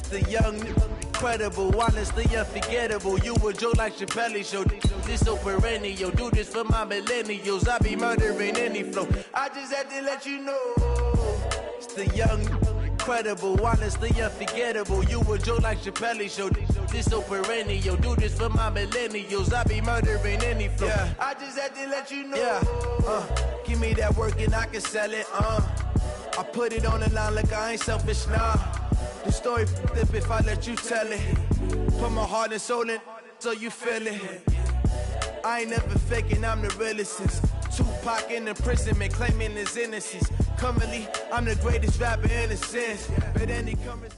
The young, incredible, honestly unforgettable. You a joke like Chappelle Show. This so perennial. Do this for my millennials. I be murdering any flow. I just had to let you know. It's the young, incredible, honestly unforgettable. You a joke like Chappelle Show. This so perennial. Do this for my millennials. I be murdering any flow. Yeah. I just had to let you know. Yeah. Give me that work and I can sell it. I put it on the line like I ain't selfish, nah. The story flip if I let you tell it. Put my heart and soul in so you feel it. I ain't never faking, I'm the realest since Tupac in imprisonment, claiming his innocence. Currently, I'm the greatest rapper in a sense. But any coming.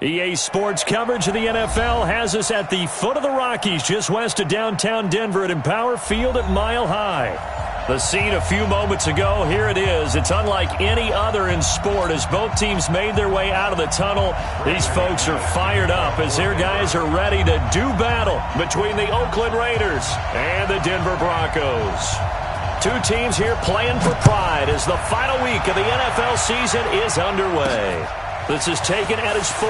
EA Sports coverage of the NFL has us at the foot of the Rockies, just west of downtown Denver at Empower Field at Mile High. The scene a few moments ago, here it is. It's unlike any other in sport as both teams made their way out of the tunnel. These folks are fired up as their guys are ready to do battle between the Oakland Raiders and the Denver Broncos. Two teams here playing for pride as the final week of the NFL season is underway. This is taken at his 4.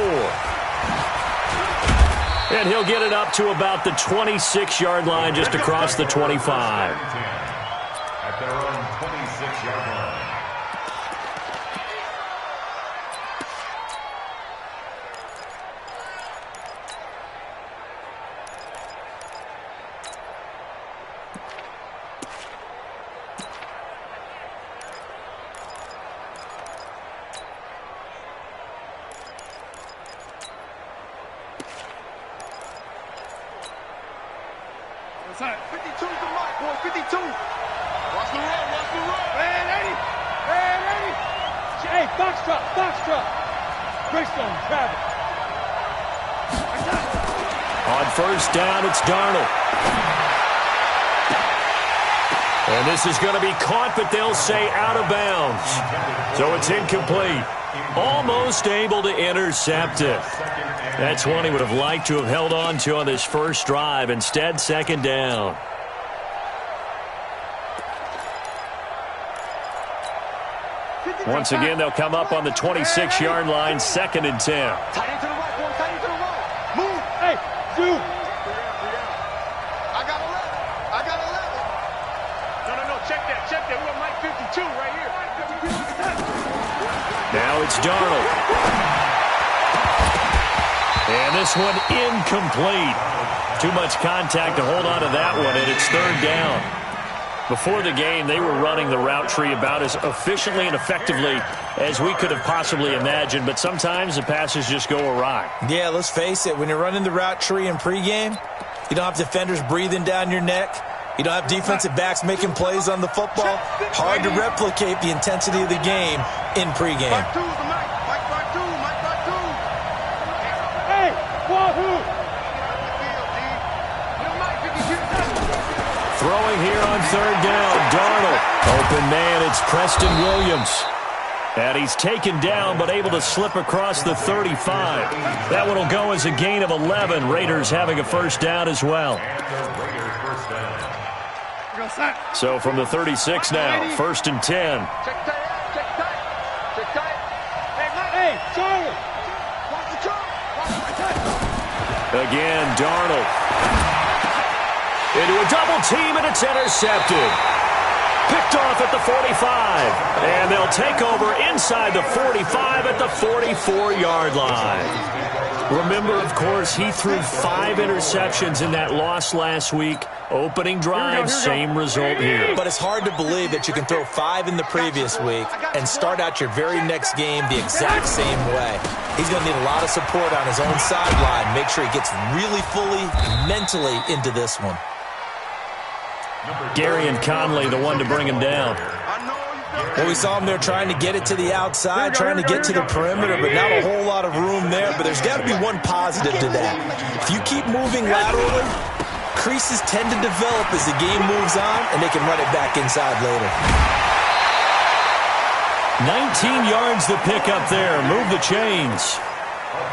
And he'll get it up to about the 26-yard line just across the 25. At their own 26-yard line. That's right. 52's the mark, boy. 52. Watch the road, watch the road. Man, 80. Man, 80. Hey, foxtrot, foxtrot. Greystone, Travis. On first down, it's Darnold. And this is going to be caught, but they'll say out of bounds. So it's incomplete. Almost able to intercept it. That's one he would have liked to have held on to on this first drive. Instead, second down. Once again, they'll come up on the 26-yard line, 2nd and 10. Tight end to the right, boy. Tight end to the right. Move. Hey, zoom. I got 11. I got 11. No. Check that. Check that. We're Mike 52 right here. Now it's Darnold. And this one incomplete. Too much contact to hold on to that one, and it's 3rd down. Before the game, they were running the route tree about as efficiently and effectively as we could have possibly imagined, but sometimes the passes just go awry. Yeah, let's face it. When you're running the route tree in pregame, you don't have defenders breathing down your neck. You don't have defensive backs making plays on the football. Hard to replicate the intensity of the game in pregame. Hey, wahoo! Throwing here on 3rd down, Darnold. Open man, it's Preston Williams. And he's taken down, but able to slip across the 35. That one will go as a gain of 11. Raiders having a first down as well. So from the 36 now, 1st and 10. Check tight. Hey, Charlie! Again, Darnold. Into a double team, and it's intercepted. Picked off at the 45. And they'll take over inside the 45 at the 44-yard line. Remember, of course, he threw 5 interceptions in that loss last week. Opening drive, same result here. But it's hard to believe that you can throw 5 in the previous week and start out your very next game the exact same way. He's going to need a lot of support on his own sideline. Make sure he gets really fully mentally into this one. Gary and Conley, the one to bring him down. Well, we saw him there trying to get it to the outside, trying to get to the perimeter, but not a whole lot of room there. But there's got to be one positive to that. If you keep moving laterally, creases tend to develop as the game moves on, and they can run it back inside later. 19 yards to pick up there. Move the chains.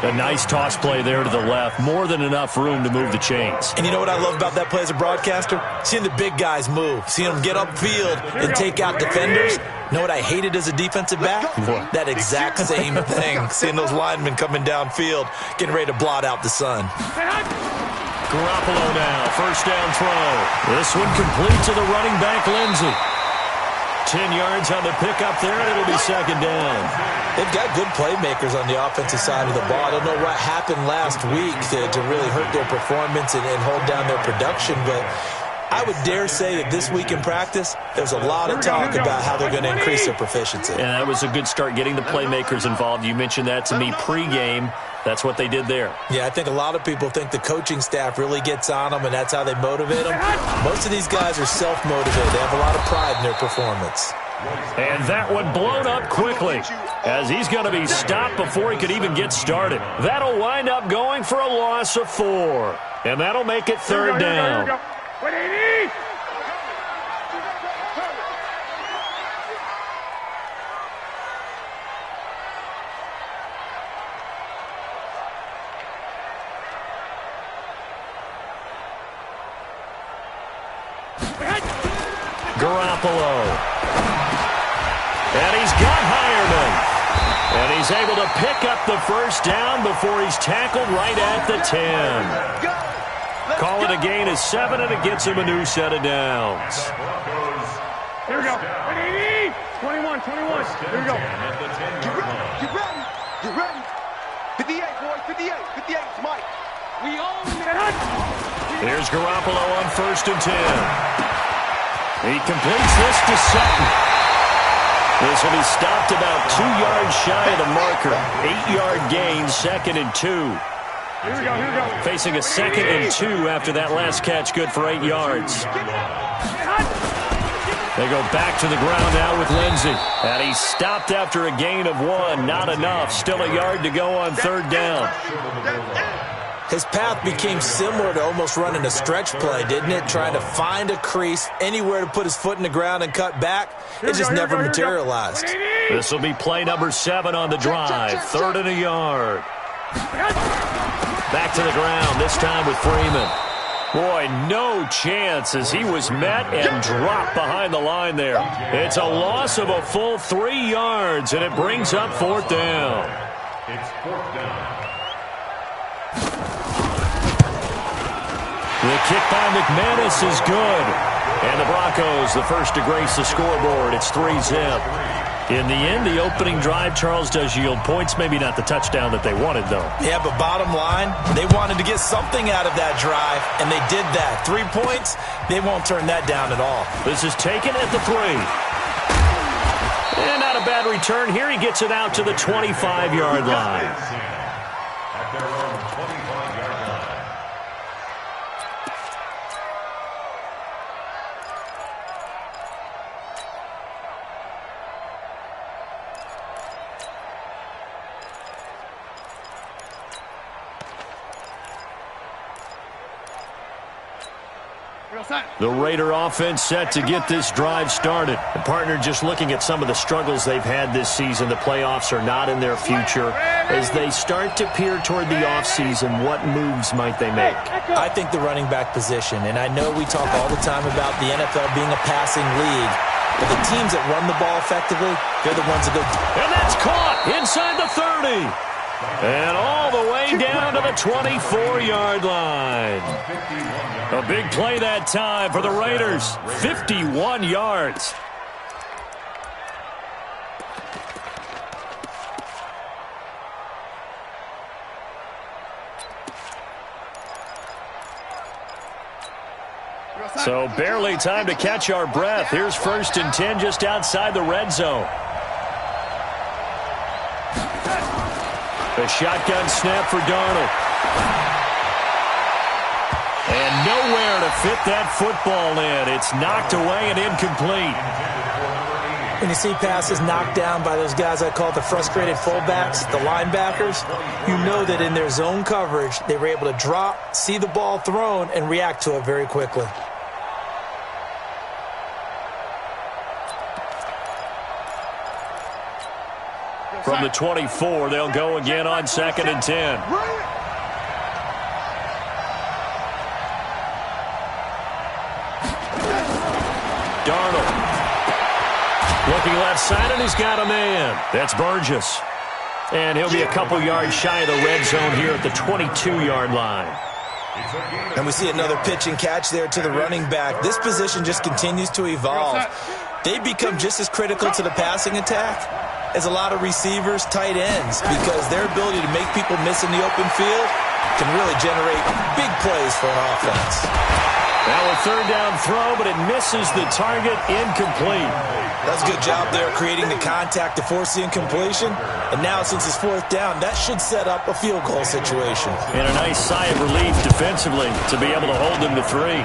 A nice toss play there to the left. More than enough room to move the chains. And you know what I love about that play as a broadcaster? Seeing the big guys move. Seeing them get upfield and take out defenders. You know what I hated as a defensive back? What? That exact same thing. Seeing those linemen coming downfield, getting ready to blot out the sun. Garoppolo now, first down throw. This one complete to the running back, Lindsey. 10 yards on the pickup there, and it'll be second down. They've got good playmakers on the offensive side of the ball. I don't know what happened last week to really hurt their performance and hold down their production, but I would dare say that this week in practice, there's a lot of talk about how they're going to increase their proficiency. And that was a good start, getting the playmakers involved. You mentioned that to me pregame. That's what they did there. Yeah, I think a lot of people think the coaching staff really gets on them, and that's how they motivate them. Most of these guys are self-motivated. They have a lot of pride in their performance. And that one blown up quickly, as he's going to be stopped before he could even get started. That'll wind up going for a loss of 4. And that'll make it third down. What do you need? Garoppolo. And he's got Hireman. And he's able to pick up the first down before he's tackled right at the 10. Call it a gain of 7, and it gets him a new set of downs. Here we go. 21, 21. Here we go. Get ready. Get ready. 58, boys. 58. 58 is Mike. We own it. Here's Garoppolo on first and 10. He completes this to Sutton. This will be stopped about 2 yards shy of the marker. 8-yard gain, second and 2. Here we go. Facing a second and 2 after that last catch, good for 8 yards. They go back to the ground now with Lindsey. And he's stopped after a gain of 1. Not enough. Still a yard to go on third down. His path became similar to almost running a stretch play, didn't it? Trying to find a crease, anywhere to put his foot in the ground and cut back. It just never materialized. This will be play number 7 on the drive. Third and a yard. Back to the ground, this time with Freeman. Boy, no chance as he was met and dropped behind the line there. It's a loss of a full 3 yards, and it brings up fourth down. It's fourth down. The kick by McManus is good. And the Broncos, the first to grace the scoreboard. It's 3-zip. In the end, the opening drive, Charles, does yield points. Maybe not the touchdown that they wanted, though. Yeah, but bottom line, they wanted to get something out of that drive, and they did that. 3 points, they won't turn that down at all. This is taken at the 3. And not a bad return here. He gets it out to the 25-yard line. At their own 25-yard line. The Raider offense set to get this drive started. The partner just looking at some of the struggles they've had this season. The playoffs are not in their future. As they start to peer toward the offseason, what moves might they make? I think the running back position, and I know we talk all the time about the NFL being a passing league, but the teams that run the ball effectively, they're the ones that go. And that's caught inside the 30. And all the way down to the 24-yard line. A big play that time for the Raiders. 51 yards. So barely time to catch our breath. Here's first and 10 just outside the red zone. A shotgun snap for Darnold. And nowhere to fit that football in. It's knocked away and incomplete. When you see passes knocked down by those guys I call the frustrated fullbacks, the linebackers, you know that in their zone coverage, they were able to drop, see the ball thrown, and react to it very quickly. From the 24, they'll go again on 2nd and 10. Darnold. Looking left side, and he's got a man. That's Burgess. And he'll be a couple yards shy of the red zone here at the 22-yard line. And we see another pitch and catch there to the running back. This position just continues to evolve. They become just as critical to the passing attack as a lot of receivers, tight ends, because their ability to make people miss in the open field can really generate big plays for an offense. Now a third down throw, but it misses the target, incomplete. That's a good job there creating the contact to force the incompletion. And now since it's 4th down, that should set up a field goal situation. And a nice sigh of relief defensively to be able to hold them to 3.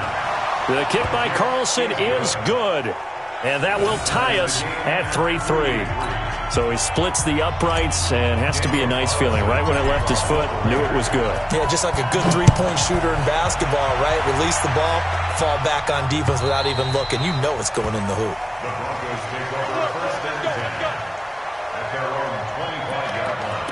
The kick by Carlson is good. And that will tie us at 3-3. So he splits the uprights and has to be a nice feeling. Right when it left his foot, knew it was good. Yeah, just like a good three-point shooter in basketball, right? Release the ball, fall back on defense without even looking. You know it's going in the hoop. The Broncos take over 1st and 10 at their own 25-yard line.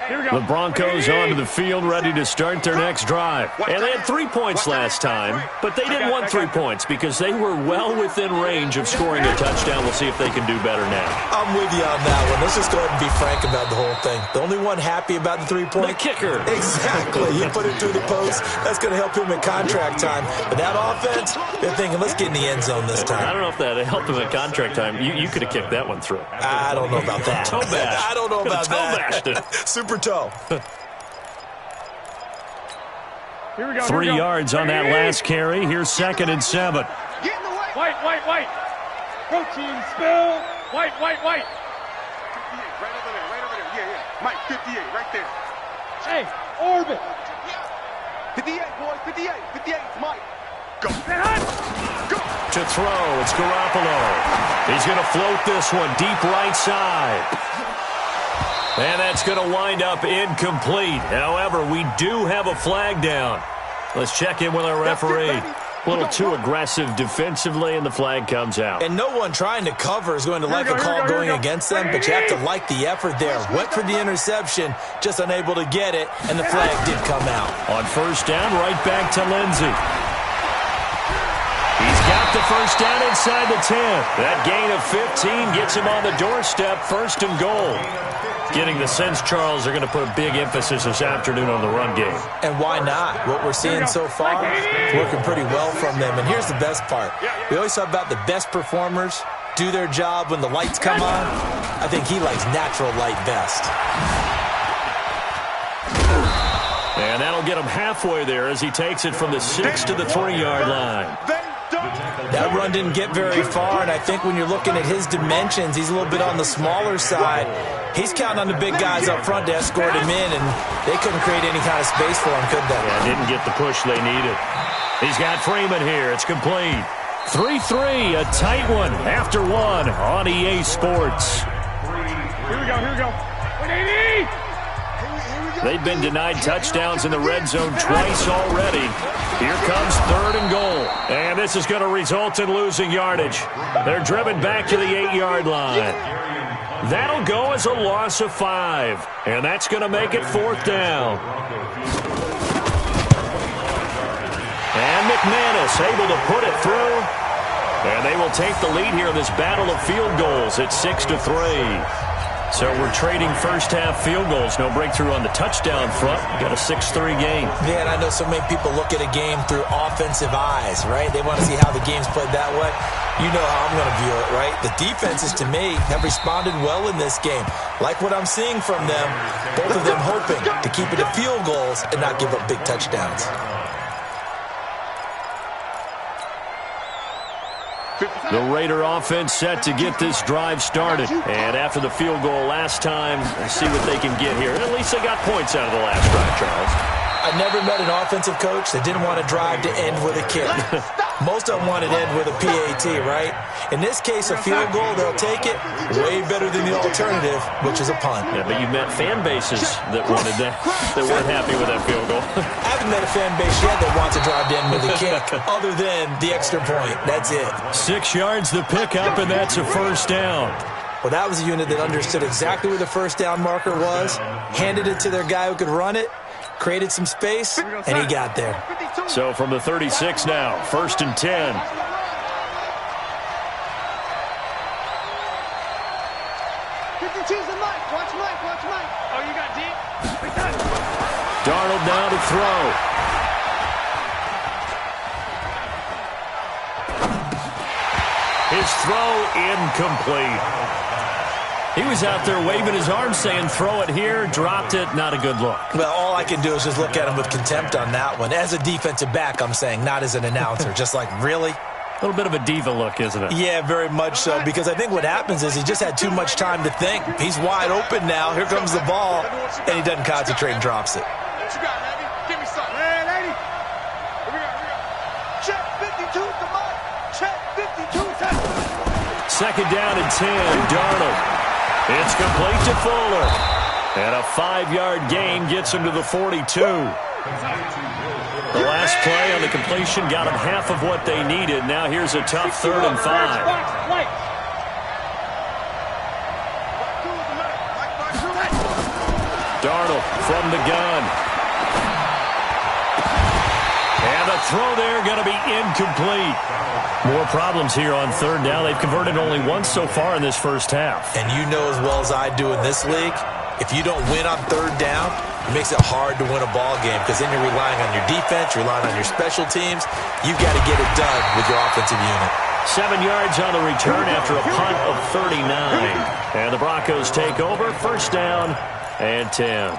The Broncos onto the field, ready to start their next drive. And they had 3 points last time, but they didn't want 3 points because they were well within range of scoring a touchdown. We'll see if they can do better now. I'm with you on that one. Let's just go ahead and be frank about the whole thing. The only one happy about the 3-point? The kicker. Exactly. You put it through the post. That's going to help him in contract time. But that offense, they're thinking, let's get in the end zone this time. I don't know if that helped him in contract time. You could have kicked that one through. I don't know about that. Toe bash. I don't know about that. Toe bashed it. Super toe. Here we go. 3 yards on that last carry. Here's 2nd and 7. Get in the way. White. Protein spill. White. 58, right over there. Yeah. Mike, 58, right there. Hey, orbit. 58, boys, 58. 58, Mike. Go. Go. To throw, it's Garoppolo. He's going to float this one deep right side. And that's going to wind up incomplete. However, we do have a flag down. Let's check in with our referee. A little too aggressive defensively, and the flag comes out. And no one trying to cover is going to like a call going against them, but you have to like the effort there. Went for the interception, just unable to get it, and the flag did come out. On 1st down, right back to Lindsey. He's got the 1st down inside the 10. That gain of 15 gets him on the doorstep, 1st and goal. Getting the sense, Charles, they're going to put a big emphasis this afternoon on the run game. And why not? What we're seeing so far is working pretty well from them. And here's the best part. We always talk about the best performers do their job when the lights come on. I think he likes natural light best. And that'll get him halfway there as he takes it from the 6 to the 3-yard line. That run didn't get very far, and I think when you're looking at his dimensions, he's a little bit on the smaller side. He's counting on the big guys up front to escort him in, and they couldn't create any kind of space for him, could they? Yeah, didn't get the push they needed. He's got Freeman here. It's complete. 3-3, a tight one after one on EA Sports. Here we go. 180. They've been denied touchdowns in the red zone twice already. Here comes 3rd and goal. And this is going to result in losing yardage. They're driven back to the 8-yard line. That'll go as a loss of 5. And that's going to make it 4th down. And McManus able to put it through. And they will take the lead here in this battle of field goals at 6-3. So we're trading first-half field goals. No breakthrough on the touchdown front. Got a 6-3 game. Yeah, and I know so many people look at a game through offensive eyes, right? They want to see how the game's played that way. You know how I'm going to view it, right? The defenses, to me, have responded well in this game. Like what I'm seeing from them, both of them hoping to keep it at field goals and not give up big touchdowns. The Raider offense set to get this drive started. And after the field goal last time, we'll see what they can get here. At least they got points out of the last drive, Charles. I never met an offensive coach that didn't want a drive to end with a kick. Most of them want it end with a PAT, right? In this case, a field goal, they'll take it way better than the alternative, which is a punt. Yeah, but you've met fan bases that wanted that, that weren't happy with that field goal. I haven't met a fan base yet that wants to drive in with a kick other than the extra point. That's it. 6 yards the pickup, and that's a first down. Well, that was a unit that understood exactly where the first down marker was, handed it to their guy who could run it, created some space, and he got there. So from the 36 now, 1st and 10. Watch Mike. Oh, you got deep? Darnold now to throw. His throw incomplete. He was out there waving his arms saying, throw it here, dropped it, not a good look. Well, all I can do is just look at him with contempt on that one. As a defensive back, I'm saying, not as an announcer. Just like, really? A little bit of a diva look, isn't it? Yeah, very much so, because I think what happens is he just had too much time to think. He's wide open now. Here comes the ball, and he doesn't concentrate and drops it. What you got, Lady? Give me something. Hey, Lady. Here we go. Check 52 to Mike. Check 52 to 2nd down and 10, Darnold. It's complete to Fuller. And a 5-yard gain gets him to the 42. The last play on the completion got them half of what they needed. Now here's a tough 3rd and 5. Darnold from the gun. And the throw there going to be incomplete. More problems here on 3rd down. They've converted only once so far in this first half. And you know as well as I do in this league, if you don't win on 3rd down, it makes it hard to win a ball game because then you're relying on your defense, you're relying on your special teams. You've got to get it done with your offensive unit. 7 yards on the return after a punt of 39. And the Broncos take over. 1st down and 10.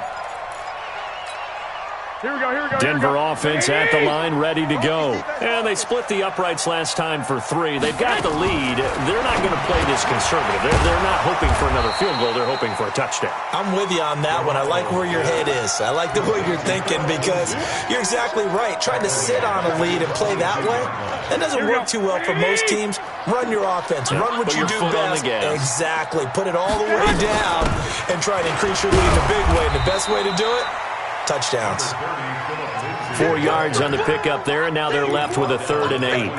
Here we go. Denver offense at the line, ready to go. And they split the uprights last time for 3. They've got the lead. They're not going to play this conservative. They're not hoping for another field goal. They're hoping for a touchdown. I'm with you on that one. I like where your head is. I like the way you're thinking because you're exactly right. Trying to sit on a lead and play that way, that doesn't work too well for most teams. Run your offense. Run what you do best. Exactly. Put it all the way down and try to increase your lead in a big way. And the best way to do it, touchdowns. 4 yards on the pickup there, and now they're left with a 3rd and 8.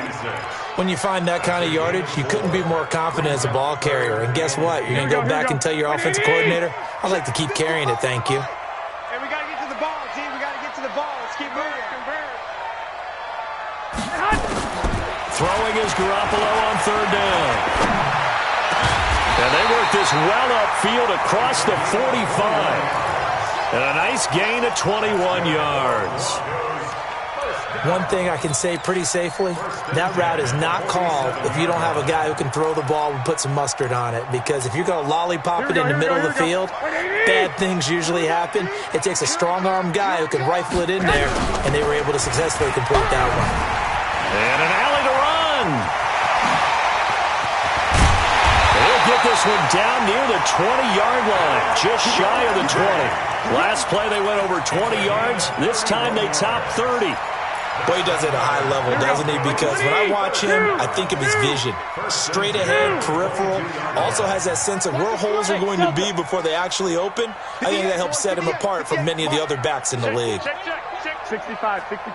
When you find that kind of yardage, you couldn't be more confident as a ball carrier. And guess what? You're going to go back and tell your offensive coordinator, I'd like to keep carrying it, thank you. Hey, we got to get to the ball, team. We got to get to the ball. Let's keep moving. Throwing is Garoppolo on 3rd down. And they work this well upfield across the 45. And a nice gain of 21 yards. One thing I can say pretty safely, that route is not called if you don't have a guy who can throw the ball and put some mustard on it. Because if you're going to lollipop it in the middle of the field, bad things usually happen. It takes a strong-arm guy who can rifle it in there, and they were able to successfully complete that one. And an alley to run. They'll get this one down near the 20-yard line, just shy of the 20. Last play, they went over 20 yards. This time, they top 30. Boy, he does it at a high level, doesn't he? Because when I watch him, I think of his vision. Straight ahead, peripheral. Also has that sense of where holes are going to be before they actually open. I think that helps set him apart from many of the other backs in the league. Check. 65. 58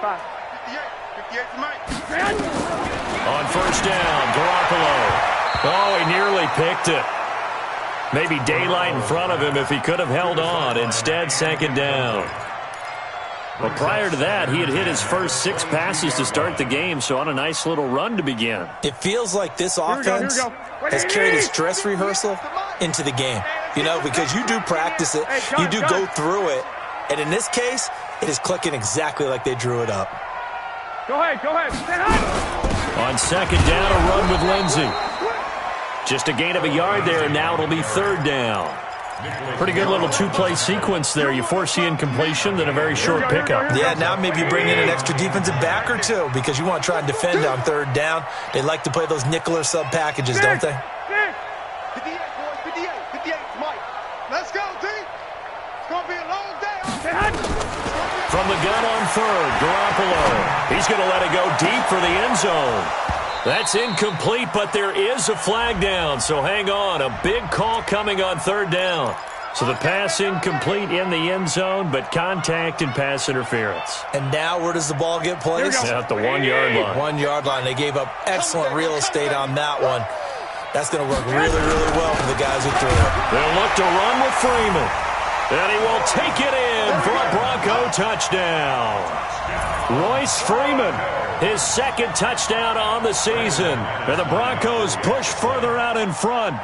to Mike. On 1st down, Garoppolo. Oh, he nearly picked it. Maybe daylight in front of him if he could have held on. Instead, 2nd down. Well, prior to that, he had hit his first 6 passes to start the game, so on a nice little run to begin. It feels like this offense has carried its dress rehearsal into the game. You know, because you do practice it, you do go through it, and in this case, it is clicking exactly like they drew it up. Go ahead. On 2nd down, a run with Lindsey. Just a gain of a yard there, and now it'll be 3rd down. Pretty good little 2-play sequence there. You force the incompletion, then a very short pickup. Yeah, now maybe you bring in an extra defensive back or two because you want to try and defend on 3rd down. They like to play those nickel or sub packages, don't they? 58, boys. 58, Mike. Let's go, team. It's going to be a long day. from the gun on third. Garoppolo. He's going to let it go deep for the end zone. That's incomplete, but there is a flag down, so hang on. A big call coming on third down. So the pass incomplete in the end zone, but contact and pass interference. And now where does the ball get placed? At the 1 yard line. 1 yard line. They gave up excellent real estate on that one. That's going to work really, really well for the guys who threw it. They'll look to run with Freeman. And he will take it in for a Bronco touchdown. Royce Freeman, his second touchdown on the season. And the Broncos push further out in front.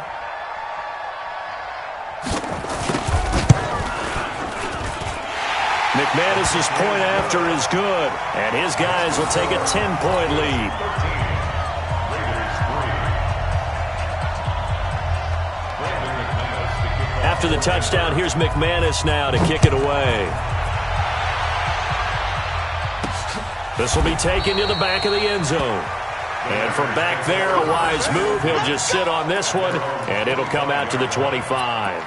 McManus's point after is good. And his guys will take a 10-point lead. After the touchdown, here's McManus now to kick it away. This will be taken to the back of the end zone. And from back there, a wise move. He'll just sit on this one, and it'll come out to the 25.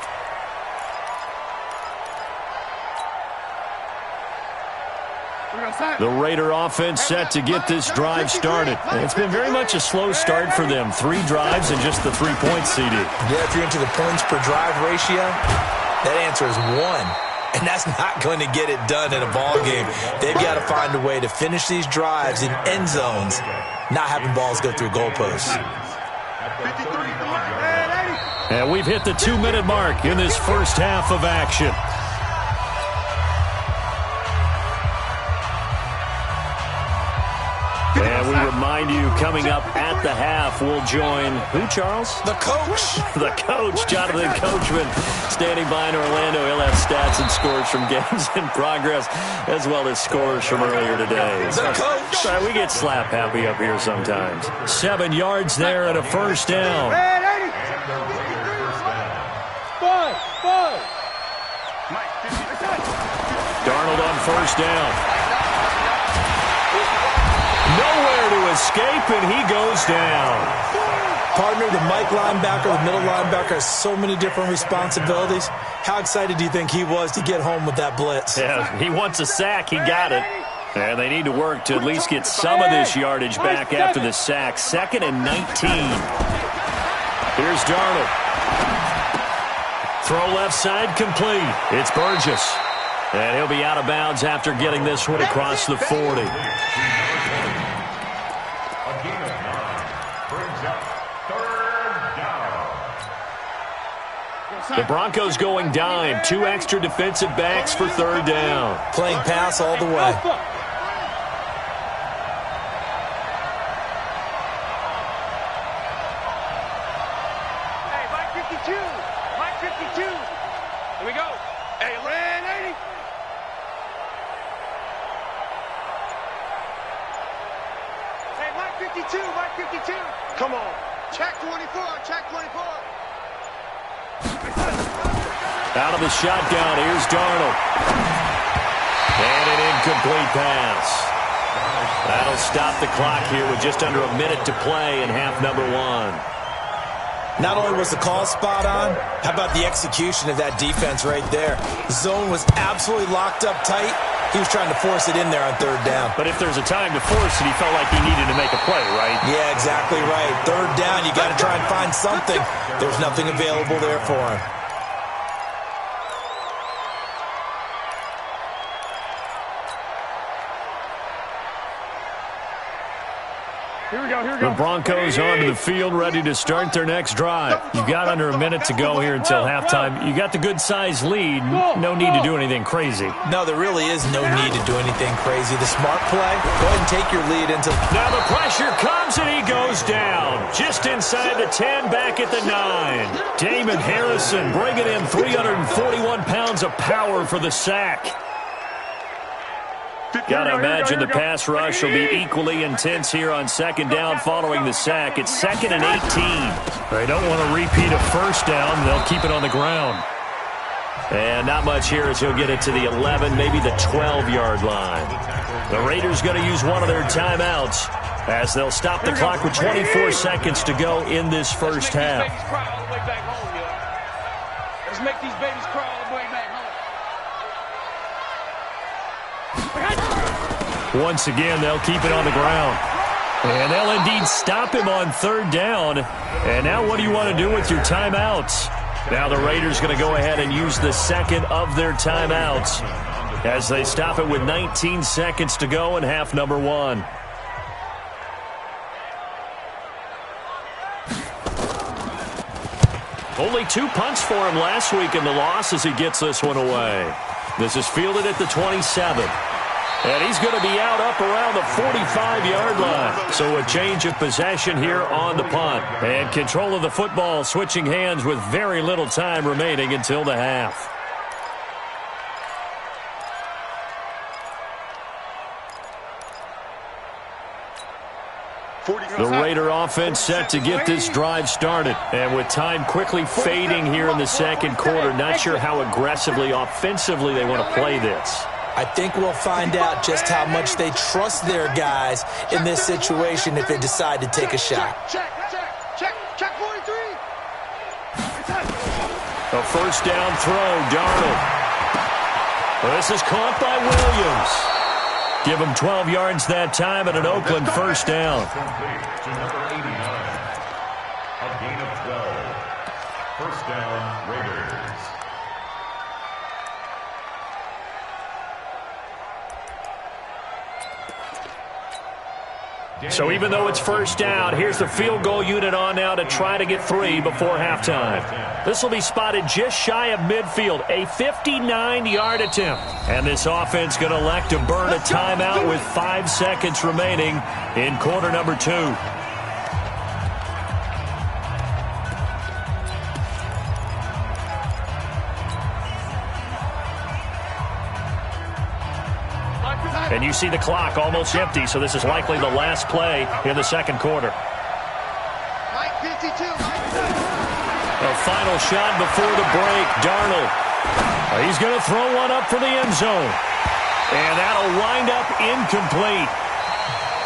The Raider offense set to get this drive started. It's been very much a slow start for them. 3 drives and just the 3 points, CD. Yeah, if you're into the points per drive ratio, that answer is 1. And that's not going to get it done in a ball game. They've got to find a way to finish these drives in end zones, not having balls go through goalposts. And we've hit the 2-minute mark in this first half of action. And we remind you, coming up at the half, we'll join who, Charles? The coach. The coach, Jonathan Coachman, standing by in Orlando. He'll have stats and scores from games in progress, as well as scores from earlier today. The coach. Sorry, we get slap happy up here sometimes. 7 yards there and a first down. Darnold on first down. Nowhere to escape, and he goes down. Partner, the Mike linebacker, the middle linebacker, has so many different responsibilities. How excited do you think he was to get home with that blitz? Yeah, he wants a sack. He got it. And they need to work to at least get some of this yardage back after the sack. 2nd and 19. Here's Darnold. Throw left side complete. It's Burgess. And he'll be out of bounds after getting this one across the 40. The Broncos going dime. 2 extra defensive backs for third down. Playing pass all the way. Hey, Mike 52. Mike 52. Here we go. Hey, Red 80. Hey, Mike 52. Mike 52. Come on. Check 24. Check 24. Out of the shotgun, here's Darnold. And an incomplete pass. That'll stop the clock here with just under a minute to play in half number 1. Not only was the call spot on, how about the execution of that defense right there? The zone was absolutely locked up tight. He was trying to force it in there on third down. But if there's a time to force it, he felt like he needed to make a play, right? Yeah, exactly right. Third down, you got to try and find something. There's nothing available there for him. Here we go, here we go. The Broncos onto the field, ready to start their next drive. You've got under a minute to go here until halftime. You got the good-sized lead. No need to do anything crazy. No, there really is no need to do anything crazy. The smart play, go ahead and take your lead into... Now the pressure comes and he goes down. Just inside the 10, back at the 9. Damon Harrison bringing in 341 pounds of power for the sack. Gotta imagine the pass rush will be equally intense here on second down following the sack. It's 2nd and 18. They don't want to repeat a first down. They'll keep it on the ground. And not much here as he'll get it to the 11, maybe the 12-yard line. The Raiders going to use one of their timeouts as they'll stop the clock with 24 seconds to go in this first half. Let's make these babies cry all the way back home. Once again, they'll keep it on the ground. And they'll indeed stop him on third down. And now what do you want to do with your timeouts? Now the Raiders going to go ahead and use the second of their timeouts as they stop it with 19 seconds to go in half number one. Only 2 punts for him last week in the loss as he gets this one away. This is fielded at the 27. And he's going to be out up around the 45-yard line. So a change of possession here on the punt. And control of the football switching hands with very little time remaining until the half. The Raider offense set to get this drive started. And with time quickly fading here in the second quarter, not sure how aggressively, offensively they want to play this. I think we'll find out just how much they trust their guys in this situation if they decide to take a shot. Check 43. A first down throw, Darnold. This is caught by Williams. Give him 12 yards that time and an Oakland first down. To number 89. A gain of 12. First down, Raiders. So even though it's first down, here's the field goal unit on now to try to get 3 before halftime. This will be spotted just shy of midfield, a 59-yard attempt. And this offense going to elect to burn a timeout with 5 seconds remaining in quarter number 2. And you see the clock almost empty, so this is likely the last play in the second quarter. Mike 52. A final shot before the break. Darnold. He's going to throw one up for the end zone. And that'll wind up incomplete.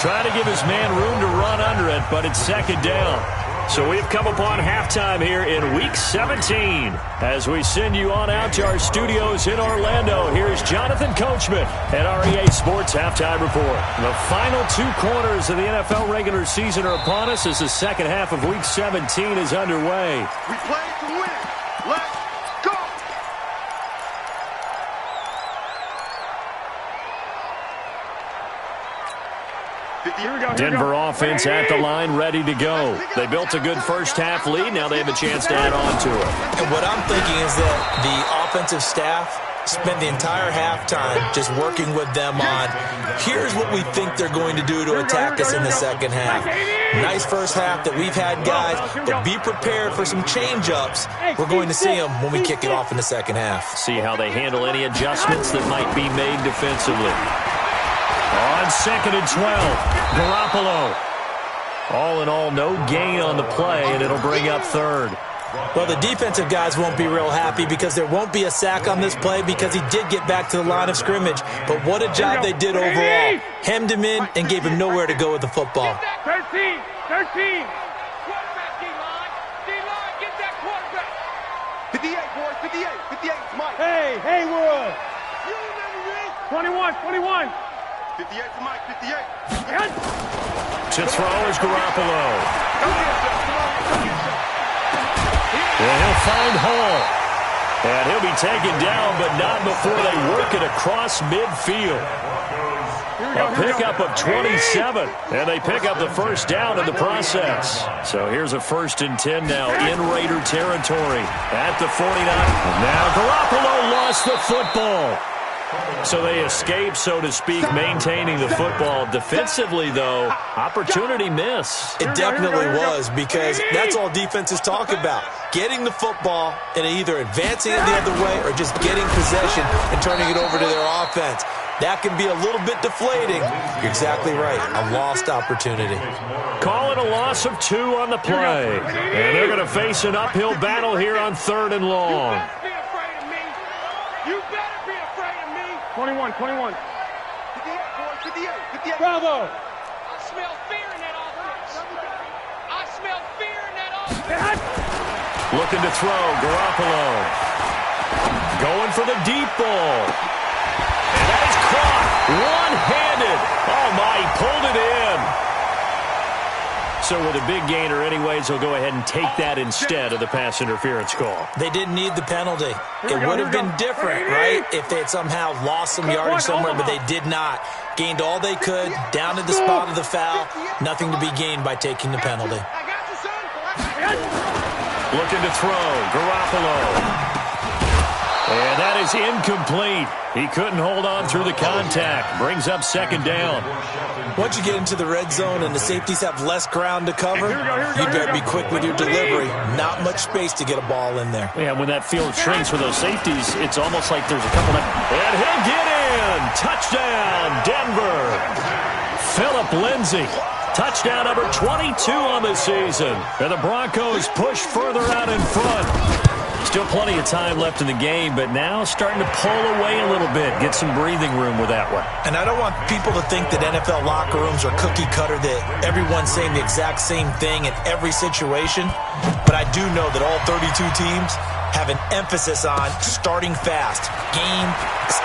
Trying to give his man room to run under it, but it's second down. So we've come upon halftime here in Week 17. As we send you on out to our studios in Orlando, here's Jonathan Coachman at REA Sports Halftime Report. The final 2 quarters of the NFL regular season are upon us as the second half of Week 17 is underway. We play to win. Let's go. Denver offense at the line, ready to go. They built a good first half lead. Now they have a chance to add on to it. And what I'm thinking is that the offensive staff spent the entire halftime just working with them on, here's what we think they're going to do to attack us in the second half. Nice first half that we've had, guys, but be prepared for some change-ups. We're going to see them when we kick it off in the second half. See how they handle any adjustments that might be made defensively. On 2nd and 12, Garoppolo. All in all, no gain on the play, and it'll bring up 3rd. Well, the defensive guys won't be real happy because there won't be a sack on this play because he did get back to the line of scrimmage. But what a job they did overall. Hemmed him in and gave him nowhere to go with the football. 13. Quarterback, D-line. D-line, get that quarterback. 58, boys, 58. 58, it's Mike. Hey, Haywood. 21. 58 to Mike, 58. To throw is Garoppolo. And he'll find Hall. And he'll be taken down, but not before they work it across midfield. A pickup of 27, and they pick up the first down in the process. So here's a 1st and 10 now in Raider territory at the 49. Now Garoppolo lost the football. So they escape, so to speak, maintaining the football. Defensively, though, opportunity miss. It definitely was, because that's all defenses talk about. Getting the football and either advancing it the other way or just getting possession and turning it over to their offense. That can be a little bit deflating. You're exactly right. A lost opportunity. Call it a loss of 2 on the play. And they're going to face an uphill battle here on 3rd and long. 21. 58, boys, 58. Bravo. I smell fear in that offense. I smell fear in that offense. Looking to throw, Garoppolo. Going for the deep ball. And that is caught One-handed. Oh, my, he pulled it in. So with a big gainer anyways, he'll go ahead and take that instead of the pass interference call. They didn't need the penalty. It would have been different, right, if they had somehow lost some yardage somewhere, but they did not. Gained all they could, down to the spot of the foul. Nothing to be gained by taking the penalty. Looking to throw, Garoppolo. And that is incomplete. He couldn't hold on through the contact. Brings up second down. Once you get into the red zone and the safeties have less ground to cover, you better be quick with your delivery. Not much space to get a ball in there. Yeah, when that field shrinks with those safeties, it's almost like there's a couple of... And he'll get in! Touchdown, Denver! Phillip Lindsay. Touchdown number 22 on the season. And the Broncos push further out in front. Still plenty of time left in the game, but now starting to pull away a little bit, get some breathing room with that one. And I don't want people to think that NFL locker rooms are cookie cutter, that everyone's saying the exact same thing in every situation. But I do know that all 32 teams have an emphasis on starting fast. Game,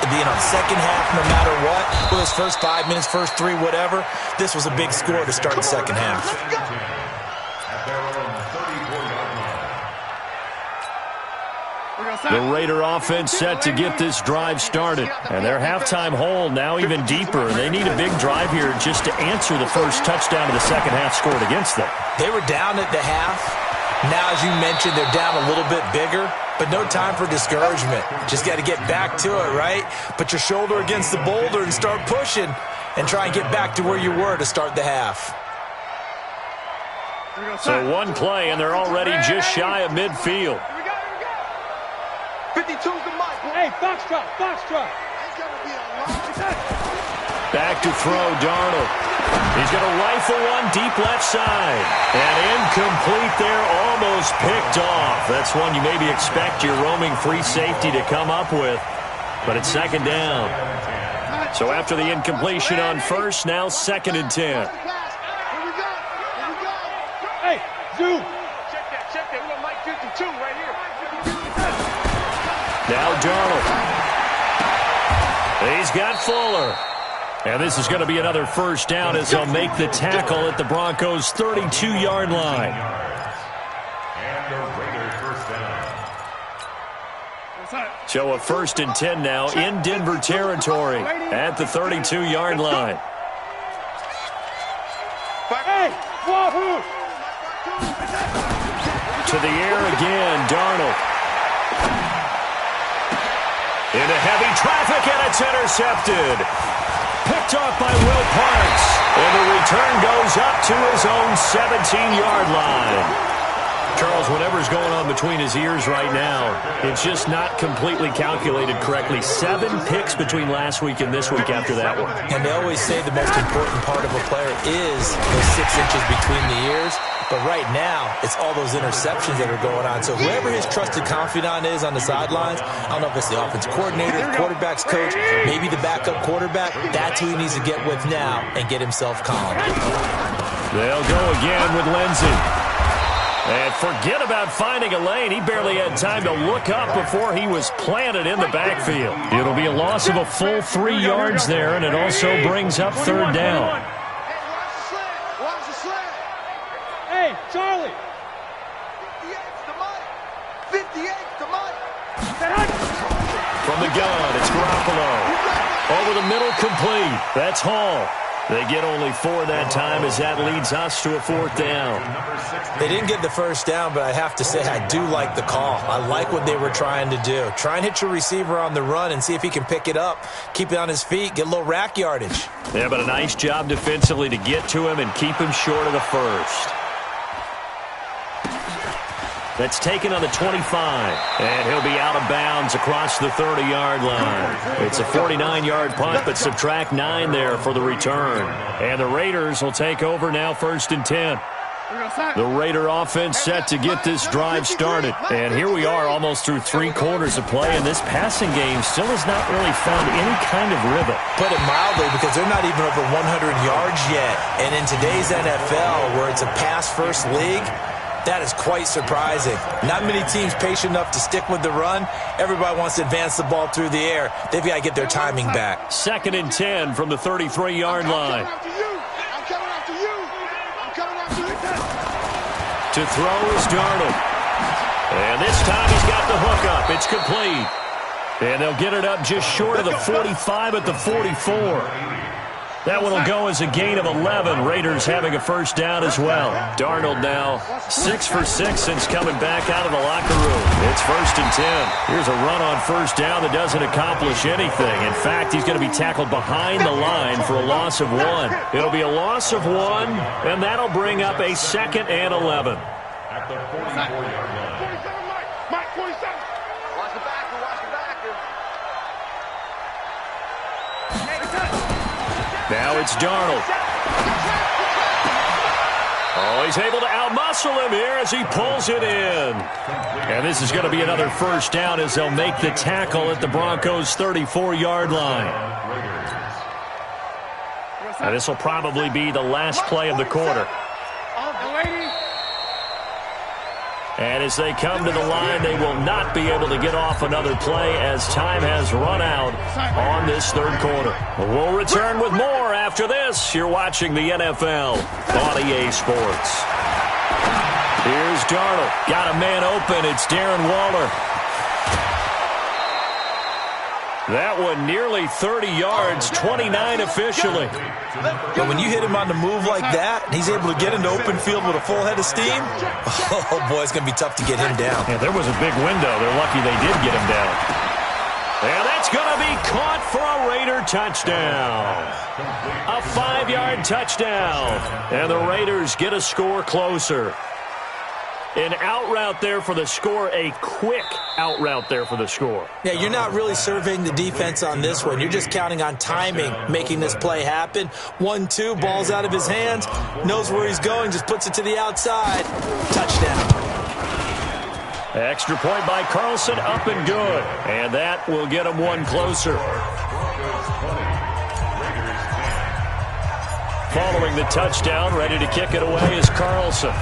being on second half no matter what. Whether it's first 5 minutes, first 3, whatever. This was a big score to start the second half. The Raider offense set to get this drive started. And their halftime hole now even deeper. They need a big drive here just to answer the first touchdown of the second half scored against them. They were down at the half. Now, as you mentioned, they're down a little bit bigger, but no time for discouragement. Just got to get back to it, right? Put your shoulder against the boulder and start pushing and try and get back to where you were to start the half. So one play, and they're already just shy of midfield. 52's the mic. Hey, foxtrot, foxtrot. Back to throw, Darnold. He's going to rifle one deep left side. And incomplete there, almost picked off. That's one you maybe expect your roaming free safety to come up with. But it's second down. So after the incompletion on first, now second and 10. Hey, zoom. Check that. We got Mike 52 right here. Now Darnold. He's got Fuller. And this is going to be another first down as they'll make the tackle at the Broncos' 32-yard line. And the Raiders first down. So a first and 10 now in Denver territory at the 32-yard line. Hey, wahoo! To the air again, Darnold. Into heavy traffic, and it's intercepted. Picked off by Will Parks. And the return goes up to his own 17-yard line. Charles, whatever's going on between his ears right now, it's just not completely calculated correctly. 7 picks between last week and this week after that one. And they always say the most important part of a player is those 6 inches between the ears. But right now, it's all those interceptions that are going on. So whoever his trusted confidant is on the sidelines, I don't know if it's the offensive coordinator, the quarterback's coach, maybe the backup quarterback, that's who he needs to get with now and get himself calm. They'll go again with Lindsay. And forget about finding a lane. He barely had time to look up before he was planted in the backfield. It'll be a loss of a full 3 yards there, and it also brings up third down. Hey, Charlie. 58's the mic. 58's the mic. From the gun, it's Garoppolo. Over the middle, complete. That's Hall. They get only 4 that time as that leads us to a fourth down. They didn't get the first down, but I have to say I do like the call. I like what they were trying to do. Try and hit your receiver on the run and see if he can pick it up. Keep it on his feet, get a little rack yardage. Yeah, but a nice job defensively to get to him and keep him short of the first. That's taken on the 25, and he'll be out of bounds across the 30-yard line. It's a 49-yard punt, but subtract 9 there for the return. And the Raiders will take over now first and 10. The Raider offense set to get this drive started. And here we are almost through 3 quarters of play, and this passing game still has not really found any kind of rhythm. Put it mildly, because they're not even over 100 yards yet. And in today's NFL, where it's a pass-first league, That is quite surprising. Not many teams patient enough to stick with the run. Everybody wants to advance the ball through the air. They've got to get their timing back. 2nd and 10 from the 33-yard line. To throw is Darnold. And this time he's got the hook up. It's complete. And they'll get it up just short of the 45 at the 44. That one will go as a gain of 11. Raiders having a first down as well. Darnold now 6 for 6 since coming back out of the locker room. It's 1st and 10. Here's a run on first down that doesn't accomplish anything. In fact, he's going to be tackled behind the line for a loss of 1. It'll be a loss of 1, and that'll bring up a 2nd and 11. At the 44-yard line. 47, Mike, 47. Watch the backer, watch the backer. Now it's Darnold. Oh, he's able to outmuscle him here as he pulls it in. And this is going to be another first down as they'll make the tackle at the Broncos' 34-yard line. And this will probably be the last play of the quarter. And as they come to the line, they will not be able to get off another play as time has run out on this 3rd quarter. We'll return with more after this. You're watching the NFL on EA Sports. Here's Darnold. Got a man open. It's Darren Waller. That one nearly 30 yards, 29 officially. But when you hit him on the move like that, he's able to get into open field with a full head of steam, oh, boy, it's going to be tough to get him down. Yeah, there was a big window. They're lucky they did get him down. And that's going to be caught for a Raider touchdown. A 5-yard touchdown. And the Raiders get a score closer. An out route there for the score, a quick out route there for the score. Yeah, you're not really surveying the defense on this one. You're just counting on timing, making this play happen. 1-2, ball's out of his hands, knows where he's going, just puts it to the outside. Touchdown. Extra point by Carlson, up and good. And that will get him one closer. Following the touchdown, ready to kick it away is Carlson.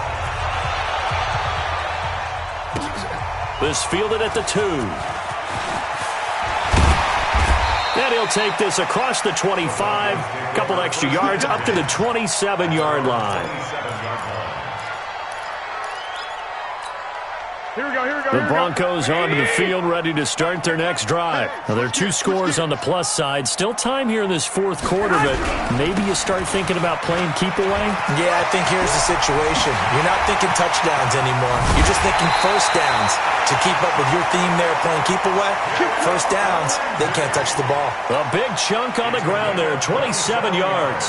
This fielded at the 2. Then he'll take this across the 25. Couple extra yards up to the 27-yard line. Here we go. The Broncos onto the field, ready to start their next drive. Now, there are 2 scores on the plus side. Still time here in this 4th quarter, but maybe you start thinking about playing keep away? Yeah, I think here's the situation. You're not thinking touchdowns anymore. You're just thinking first downs. To keep up with your theme there, playing keep away, first downs, they can't touch the ball. A big chunk on the ground there, 27 yards.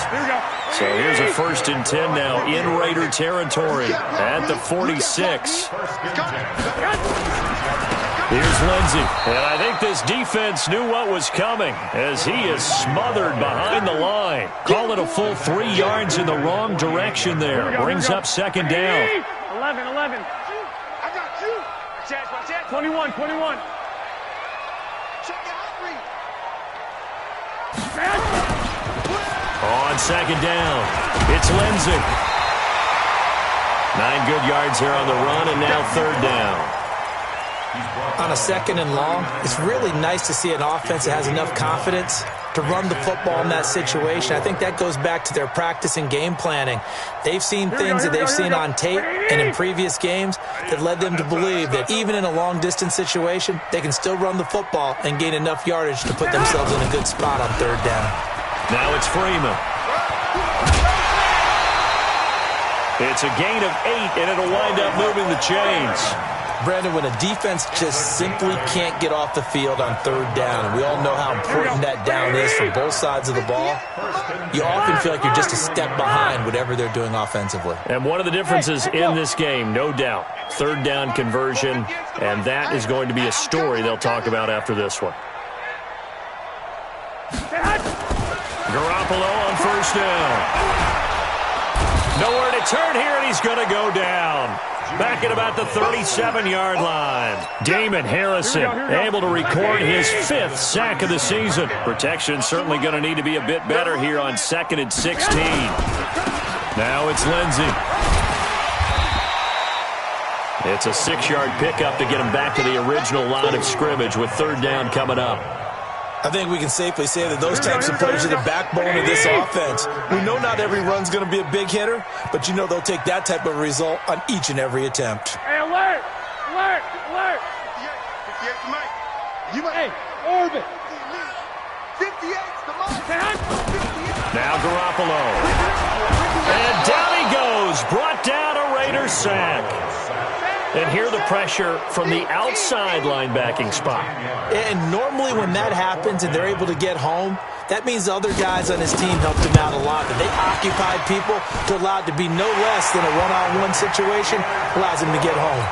So here's a 1st and 10 now in Raider territory at the 46. Here's Lindsey, and I think this defense knew what was coming as he is smothered behind the line. Call it a full 3 yards in the wrong direction there. Brings up 2nd down. 11. 21. Check your On 2nd down, it's Lindsey. 9 good yards here on the run, and now 3rd down. On a 2nd and long, it's really nice to see an offense that has enough confidence to run the football in that situation. I think that goes back to their practice and game planning. They've seen things that they've seen on tape and in previous games that led them to believe that even in a long-distance situation, they can still run the football and gain enough yardage to put themselves in a good spot on 3rd down. Now it's Freeman. It's a gain of 8, and it'll wind up moving the chains. Brandon, when a defense just simply can't get off the field on 3rd down, and we all know how important that down is for both sides of the ball, you often feel like you're just a step behind whatever they're doing offensively. And one of the differences in this game, no doubt, 3rd down conversion, and that is going to be a story they'll talk about after this one. Garoppolo on 1st down. Nowhere to turn here, and he's going to go down. Back at about the 37-yard line. Damon Harrison able to record his 5th sack of the season. Protection certainly going to need to be a bit better here on 2nd and 16. Now it's Lindsey. It's a 6-yard pickup to get him back to the original line of scrimmage with third down coming up. I think we can safely say that those types of players are the backbone of this offense. We know not every run's going to be a big hitter, but you know they'll take that type of result on each and every attempt. Hey, alert! Alert! Alert! 58 to Mike. Hey, orbit! 58's the Mike. Now Garoppolo. And down he goes. Brought down a Raider sack. And here the pressure from the outside linebacking spot. And normally when that happens and they're able to get home, that means the other guys on his team helped him out a lot. That they occupied people to allow it to be no less than a one-on-one situation, allows him to get home.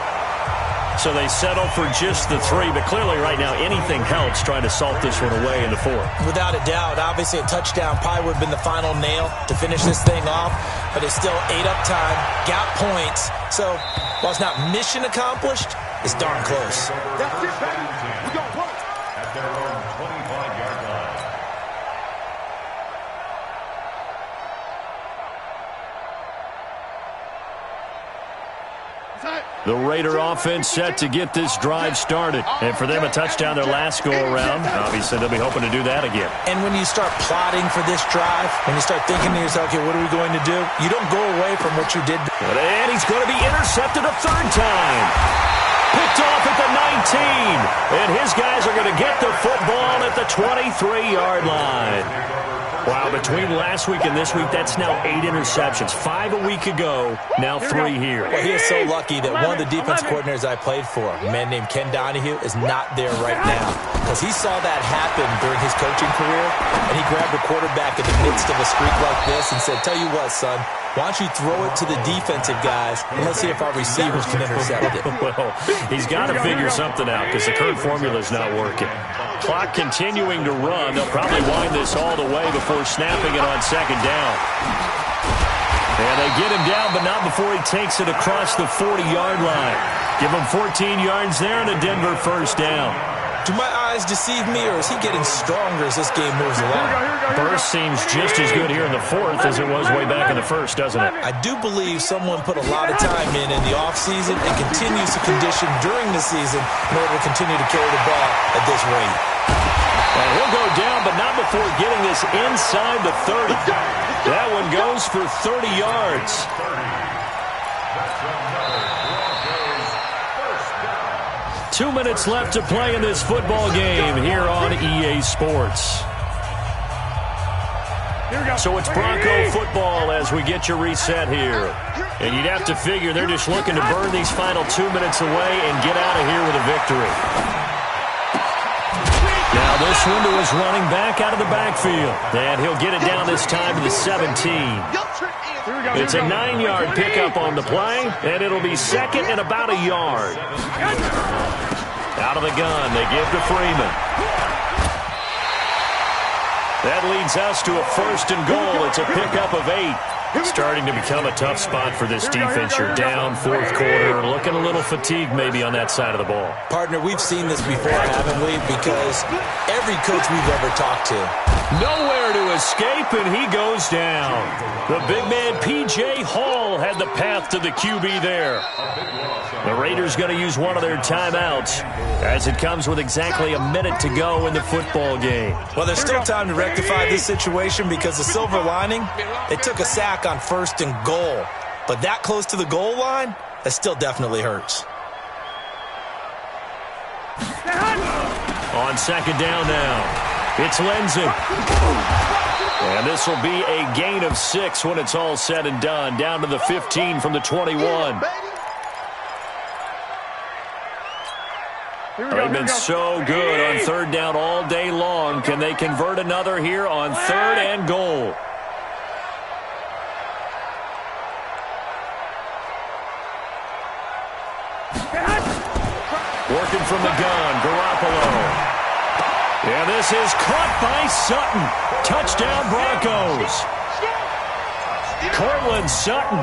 So they settle for just the 3, but clearly right now anything helps trying to salt this one away in the 4th. Without a doubt, obviously a touchdown probably would have been the final nail to finish this thing off, but it's still 8 up time, got points. So while it's not mission accomplished, it's darn close. That's it, baby. We gon' work. At their own 25-yard line. The Raider offense set to get this drive started. And for them, a touchdown their last go-around. Obviously, they'll be hoping to do that again. And when you start plotting for this drive, when you start thinking to yourself, okay, what are we going to do? You don't go away from what you did. And he's going to be intercepted a 3rd time. Picked off at the 19. And his guys are going to get the football at the 23-yard line. Wow, between last week and this week, that's now 8 interceptions. 5 a week ago, now 3 here. Well, he is so lucky that one of the defense coordinators I played for, a man named Ken Donahue, is not there right now. Because he saw that happen during his coaching career, and he grabbed a quarterback in the midst of a streak like this and said, tell you what, son, why don't you throw it to the defensive guys, and let's see if our receivers can intercept it. Well, he's got to figure something out because the current formula is not working. Clock continuing to run. They'll probably wind this all the way before snapping it on 2nd down. And they get him down, but not before he takes it across the 40-yard line. Give him 14 yards there and a Denver 1st down. Do my eyes deceive me, or is he getting stronger as this game moves along? Burst seems just as good here in the 4th as it was way back in the 1st, doesn't it? I do believe someone put a lot of time in the offseason and continues to condition during the season in order to continue to carry the ball at this rate. And he'll go down, but not before getting this inside the 30. That one goes for 30 yards. 2 minutes left to play in this football game here on EA Sports. So it's Bronco football as we get you reset here. And you'd have to figure they're just looking to burn these final 2 minutes away and get out of here with a victory. Now this one to his running back out of the backfield. And he'll get it down this time to the 17. It's a 9-yard pickup on the play, and it'll be 2nd and about a yard. Out of the gun, they give to Freeman. That leads us to a 1st and goal. It's a pickup of 8. Starting to become a tough spot for this defense. You're down 4th quarter, looking a little fatigued maybe on that side of the ball. Partner, we've seen this before, haven't we? Because every coach we've ever talked to. Nowhere to escape, and he goes down. The big man, P.J. Hall, had the path to the QB there. The Raiders going to use one of their timeouts as it comes with exactly a minute to go in the football game. Well, there's still time to rectify this situation because the silver lining, they took a sack on 1st and goal. But that close to the goal line, that still definitely hurts. On 2nd down now, it's Lenzen. And this will be a gain of 6 when it's all said and done. Down to the 15 from the 21. They've been so good on 3rd down all day long. Can they convert another here on 3rd and goal? Working from the gun, Garoppolo. And this is caught by Sutton. Touchdown Broncos. Cortland Sutton,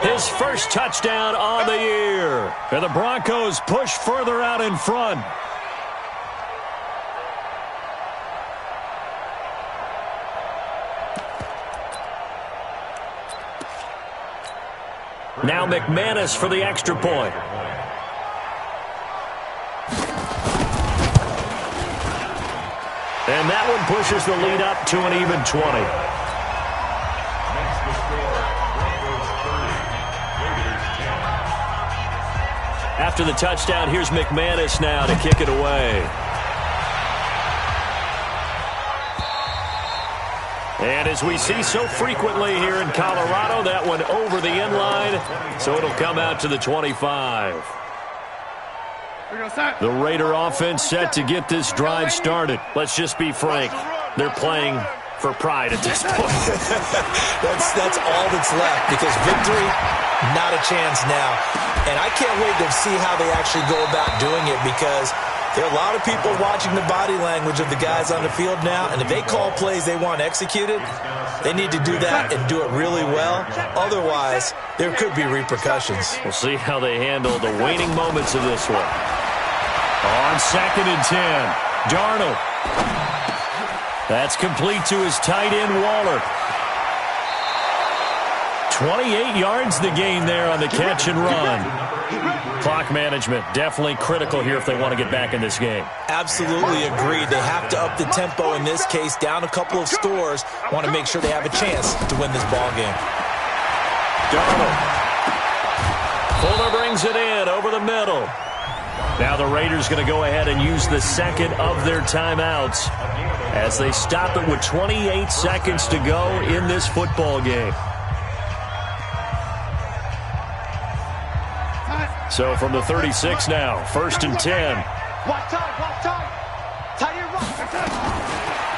his 1st touchdown on the year. And the Broncos push further out in front. Now McManus for the extra point. And that one pushes the lead up to an even 20. Makes the score Broncos 30, Raiders 10. After the touchdown, here's McManus now to kick it away. And as we see so frequently here in Colorado, that one over the end line, so it'll come out to the 25. The Raider offense set to get this drive started. Let's just be frank. They're playing for pride at this point. that's all that's left, because victory, not a chance now. And I can't wait to see how they actually go about doing it, because there are a lot of people watching the body language of the guys on the field now, and if they call plays they want executed, they need to do that and do it really well. Otherwise, there could be repercussions. We'll see how they handle the waning moments of this one. On 2nd and 10, Darnold. That's complete to his tight end, Waller. 28 yards the gain there on the catch and run. Clock management definitely critical here if they want to get back in this game. Absolutely agreed. They have to up the tempo in this case, down a couple of scores. Want to make sure they have a chance to win this ball game. Darnold. Fuller brings it in over the middle. Now the Raiders going to go ahead and use the second of their timeouts as they stop it with 28 seconds to go in this football game. So from the 36 now, 1st and 10.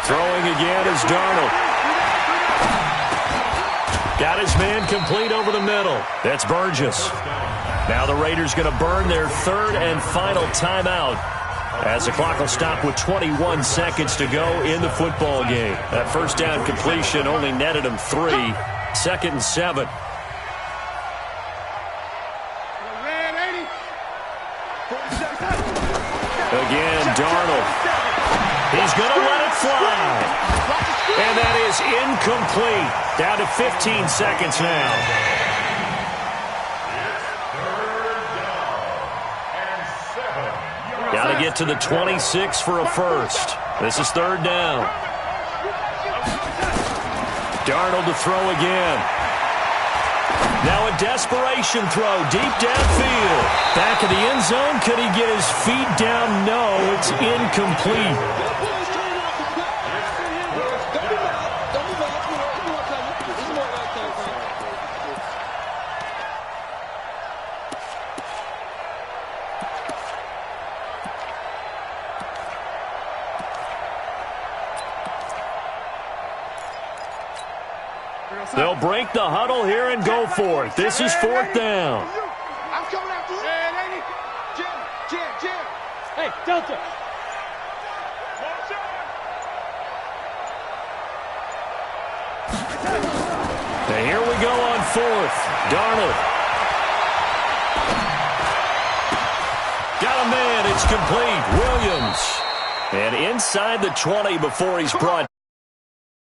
Throwing again is Darnold. Got his man complete over the middle. That's Burgess. Now the Raiders going to burn their 3rd and final timeout as the clock will stop with 21 seconds to go in the football game. That first down completion only netted them 3. 2nd and 7. Again, Darnold. He's going to let it fly. And that is incomplete. Down to 15 seconds now. Got to get to the 26 for a first. This is 3rd down. Darnold to throw again. Now a desperation throw deep downfield. Back in the end zone. Could he get his feet down? No, it's incomplete. They'll break the huddle here and go for it. This is 4th down. I'm coming after you. Jim. Hey, Delta. And here we go on 4th. Darnold. Got a man. It's complete. Williams. And inside the 20 before he's brought